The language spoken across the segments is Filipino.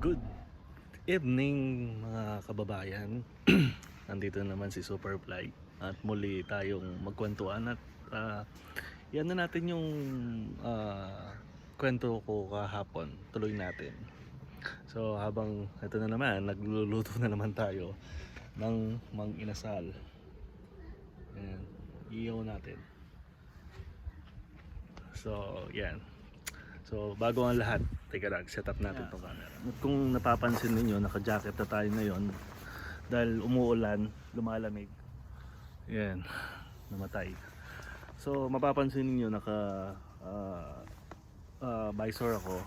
Good evening mga kababayan. Nandito naman si Superfly at muli tayong magkwentuhan at yan na natin yung kwento ko kahapon. Tuloy natin. So habang ito na naman, nagluluto na naman tayo ng mang-inasal. Ayan, iyaw natin. So yan. So bago ang lahat, teka lang, set up natin itong camera. At kung napapansin ninyo, naka-jacket na tayo ngayon dahil umuulan, lumalamig. Yan, namatay. So mapapansin ninyo naka visor ako,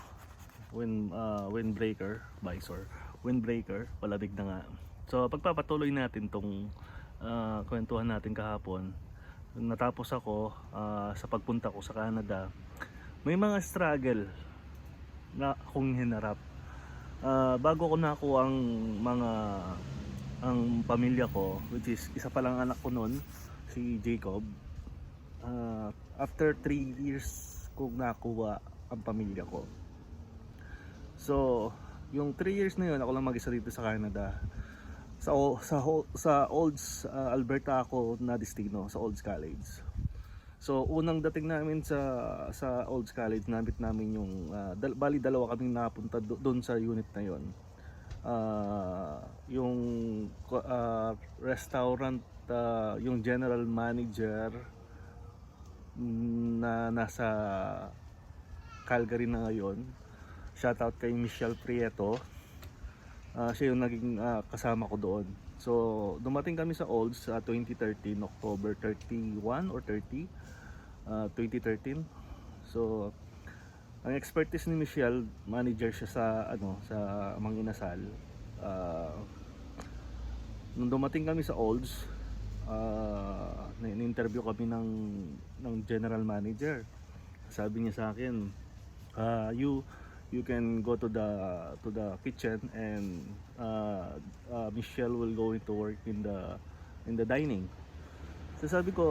windbreaker, visor, windbreaker, palamig na nga. So pagpapatuloy natin tong kwentuhan natin kahapon, natapos ako sa pagpunta ko sa Canada. May mga struggle na akong hinarap. Bago ko nakuha ang pamilya ko, which is isa pa lang anak ko noon, si Jacob. After 3 years ko nakuha ang pamilya ko. So, yung 3 years na yun, ako lang mag-isa dito sa Canada. Sa Olds, Alberta ako na destino, sa Olds College. So unang dating namin sa Olds College, namit namin yung bali dalawa kaming napunta doon sa unit na yon. Yung restaurant, yung general manager na nasa Calgary na ngayon. Shoutout kay Michelle Prieto. Siya yung naging kasama ko doon. So dumating kami sa Olds 2013, October 31 or 30, 2013. So ang expertise ni Michelle, manager siya sa Mang Inasal. Nung dumating kami sa Olds, in-interview kami ng general manager. Sabi niya sa akin, you can go to the kitchen and Michelle will go into work in the dining. So sabi ko,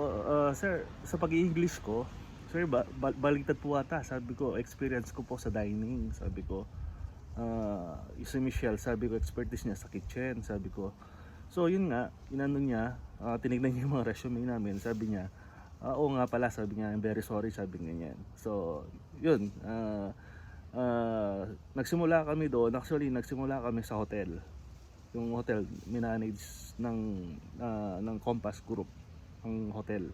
sir, sa pag-i-English ko, sir, baligtad po ata. Sabi ko, experience ko po sa dining. Sabi ko, si Michelle, sabi ko, expertise niya sa kitchen. Sabi ko, so yun nga, inano niya, tinignan niya yung mga resume namin. Sabi niya, oo nga pala, sabi niya, I'm very sorry, sabi niya yan. So, yun, nagsimula kami doon. Actually, nagsimula kami sa hotel. Yung hotel, minanage ng Compass Group ang hotel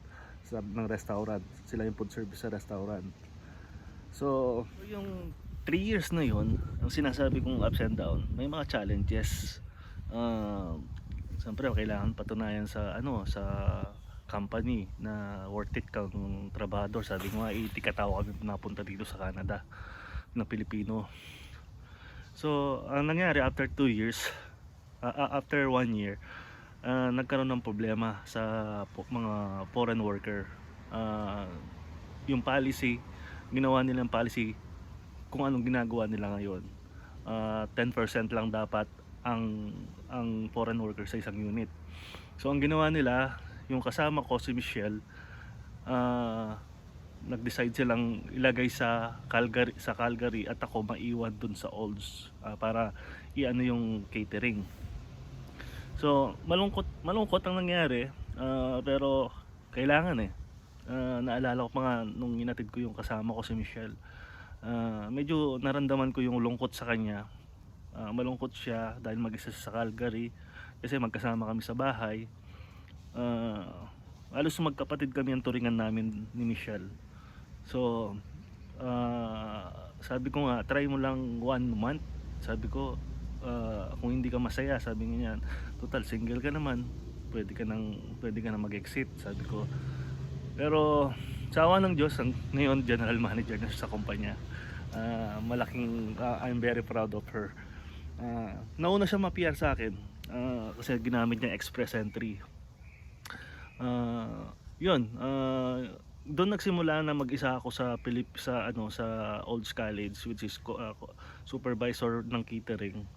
ng restaurant. Sila yung food service sa restaurant. So yung 3 years na yun, ang sinasabi kong ups and down, may mga challenges. Siyempre kailangan patunayan sa company na worth it kang trabador. Sabi ko nga, 80 katao kami napunta dito sa Canada na Pilipino. So ang nangyari after 2 years, after 1 year, nagkaroon ng problema sa mga foreign worker. Yung policy, ginawa nilang policy kung anong ginagawa nila ngayon. 10% lang dapat ang foreign worker sa isang unit. So ang ginawa nila, yung kasama ko si Michelle, nag-decide silang ilagay sa Calgary at ako maiwan dun sa Olds para iano yung catering. So malungkot ang nangyari, pero kailangan naalala ko mga nung inatid ko yung kasama ko si Michelle, medyo naramdaman ko yung lungkot sa kanya. Malungkot siya dahil mag-isa sa Calgary kasi magkasama kami sa bahay. Halos magkapatid kami ang turingan namin ni Michelle. So sabi ko nga, try mo lang 1 month. Sabi ko, kung hindi ka masaya, sabi niya, total single ka naman, pwede ka nang mag-exit, sabi ko. Pero sa awa ng Diyos, ngayon general manager na sa kumpanya. I'm very proud of her. Nauna siya ma-PR sa akin kasi ginamit niya express entry. Doon nagsimula na mag-isa ako sa Olds College, which is supervisor ng catering.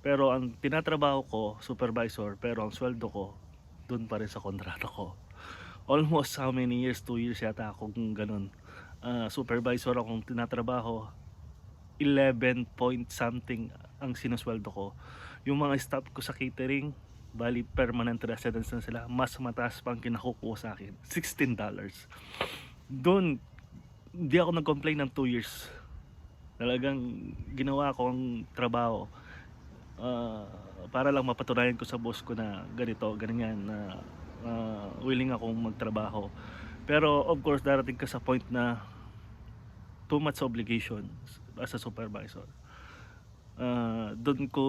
Pero ang tinatrabaho ko, supervisor, pero ang sweldo ko doon pa rin sa kontrata ko. Almost how many years, 2 years yata akong ganun. Supervisor akong tinatrabaho, 11 point something ang sinusweldo ko. Yung mga staff ko sa catering, bali permanent residents na sila, mas mataas pa ang kinakukuha sa akin, $16. Doon, hindi ako nag-complain ng 2 years. Talagang ginawa ko ang trabaho ah, para lang mapatunayan ko sa boss ko na ganito, ganyan, na willing akong magtrabaho. Pero of course, darating ka sa point na too much obligation as a supervisor. Doon ko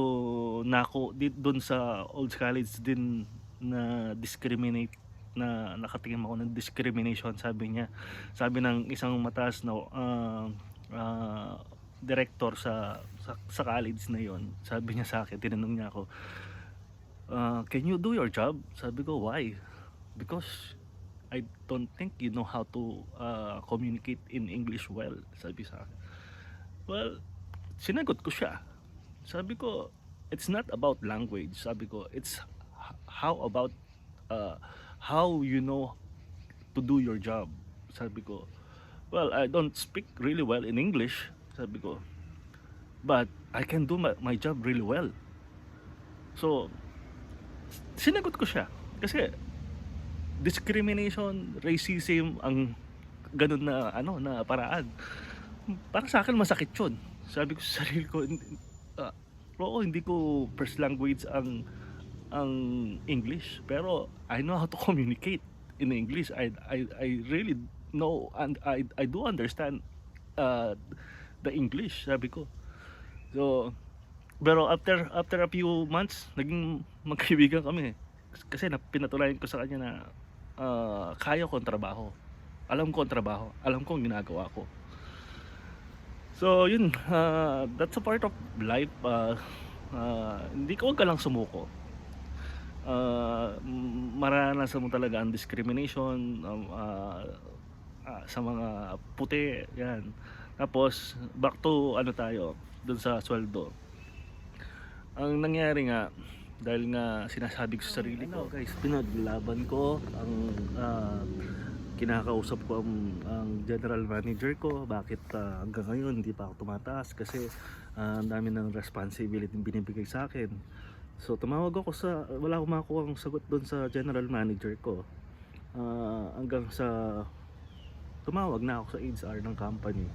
doon sa old college din na discriminate, na nakatingin ako ng discrimination, sabi ng isang mataas na director sa college na yon. Sabi niya sa akin, tinanong niya ako, can you do your job? Sabi ko, why? Because I don't think you know how to communicate in English well, sabi sa akin. Well, sinagot ko siya. Sabi ko, it's not about language. Sabi ko, it's how about how you know to do your job. Sabi ko, well, I don't speak really well in English. Sabi ko, but I can do my job really well. So, sinagot ko siya. Kasi, discrimination, racism, ang ganun na, na paraan. Para sa akin, masakit yun. Sabi ko sa sarili ko, oo, hindi ko first language ang English, pero I know how to communicate in English. I really know, and I do understand the English, sabi ko. So, pero after a few months, naging magkaibigan kami. Kasi pinatunayan ko sa kanya na kaya ko ang trabaho. Alam ko ang trabaho. Alam ko ang ginagawa ko. So yun, that's a part of life. Hindi ko, wag ka lang sumuko. Maranasan mo talaga ang discrimination sa mga puti, yan. Tapos back to tayo dun sa sweldo. Ang nangyari nga, dahil nga sinasabi ko sa sarili ko, guys, pinaglaban ko ang kinakausap ko ang general manager ko, bakit hanggang ngayon hindi pa ako tumataas, kasi ang dami ng responsibility binibigay sa akin. So tumawag ako wala akong makuha ang sagot doon sa general manager ko, hanggang sa tumawag na ako sa HR ng company.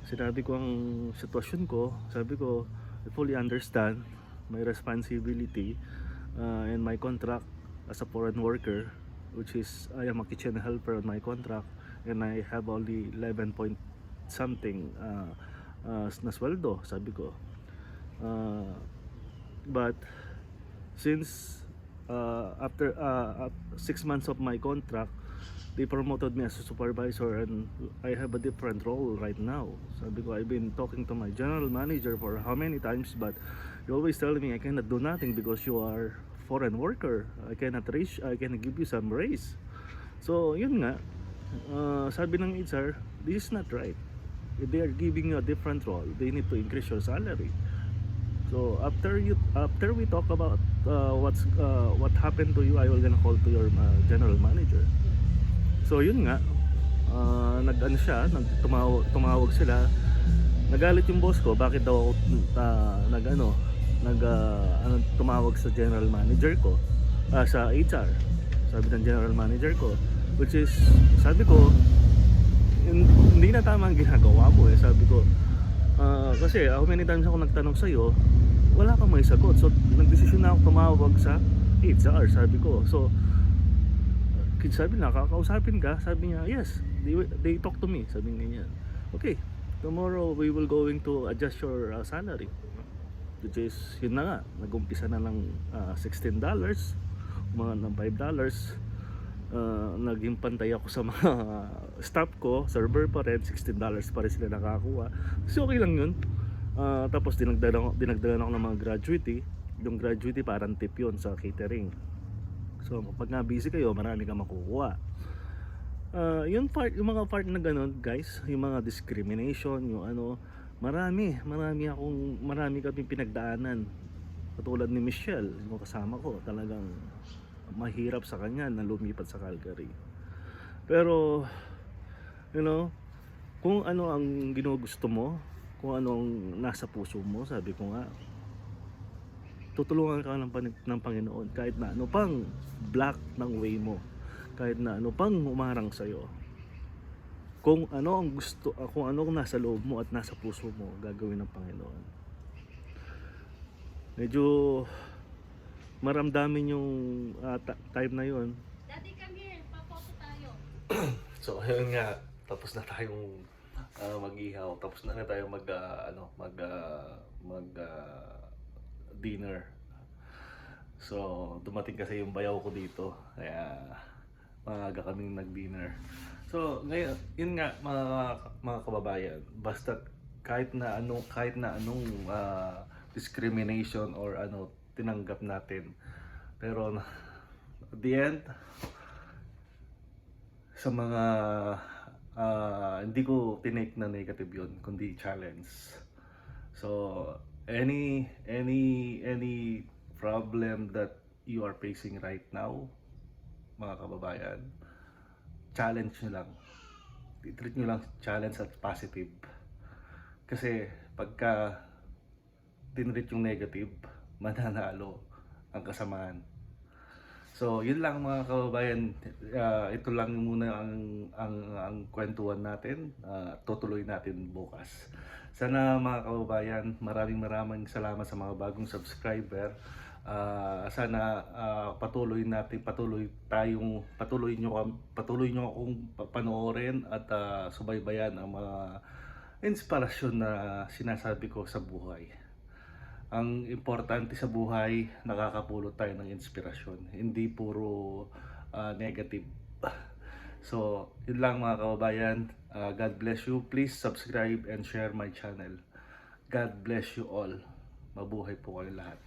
Sinabi ko ang sitwasyon ko, sabi ko, I fully understand my responsibility and my contract as a foreign worker, which is I am a kitchen helper on my contract, and I have only 11 point something na sweldo, sabi ko. But since after 6 months of my contract, they promoted me as a supervisor and I have a different role right now. Sabi ko, I've been talking to my general manager for how many times, but you always tell me I cannot do nothing because you are foreign worker. I cannot give you some raise. So yun nga, sabi ng HR, this is not right. If they are giving you a different role, they need to increase your salary. So after we talk about what happened to you, I will gonna call to your general manager. So yun nga, tumawag sila. Nagalit yung boss ko, bakit daw ako tumawag sa general manager ko, sa HR. Sabi ng general manager ko, which is, sabi ko, hindi na tama ang ginagawa mo. Sabi ko, kasi how many times ako nagtanong sa'yo, wala kang may sagot. So nagdesisyon na ako tumawag sa HR, sabi ko. So sabi na, kakausapin ka? Sabi niya, yes, they talk to me. Sabi niya, okay, tomorrow we will going to adjust your salary. Which is, yun na nga, nag-umpisa na ng $16, mga ng $5. Naging pantay ako sa mga staff ko, server pa rin, $16 pa rin sila nakakuha. Kasi okay lang yun. Tapos dinagdagan ako ng mga gratuity. Yung gratuity parang tip yun sa catering. So pag nga busy kayo, marami kang makukuha. Yung mga part na ganun, guys, yung mga discrimination, yung marami kaming pinagdaanan. Katulad ni Michelle, yung kasama ko, talagang mahirap sa kanya na lumipat sa Calgary. Pero kung ano ang ginugusto mo, kung anong nasa puso mo. Sabi ko nga, tutulungan ka ng Panginoon kahit na ano pang black ng way mo, kahit na ano pang umarang sa'yo. Kung ano ang gusto, kung ano ang nasa loob mo at nasa puso mo, gagawin ng Panginoon. Medyo maramdamin yung time na yon. Daddy, come here. Paposo tayo. So ayun nga, tapos na tayong mag-ihaw, tapos na tayo dinner. So dumating kasi yung bayaw ko dito, kaya maaga kaming nag-dinner. So ngayon, yun nga mga kababayan, basta kahit na anong discrimination or ano tinanggap natin, pero at the end, sa mga hindi ko tinake na negative yun, kundi challenge. So any problem that you are facing right now, mga kababayan, challenge nyo lang. I-treat nyo lang challenge at positive. Kasi pagka tinreat yung negative, mananalo ang kasamaan. So, yun lang mga kababayan. Ito lang muna ang kwentuhan natin. Tutuloy natin bukas. Sana mga kababayan, maraming salamat sa mga bagong subscriber. Sana patuloy nyo akong panoorin at subaybayan ang mga inspirasyon na sinasabi ko sa buhay. Ang importante sa buhay, nakakapulot tayo ng inspirasyon, hindi puro negative. So, yun lang mga kababayan. God bless you. Please subscribe and share my channel. God bless you all. Mabuhay po kayo lahat.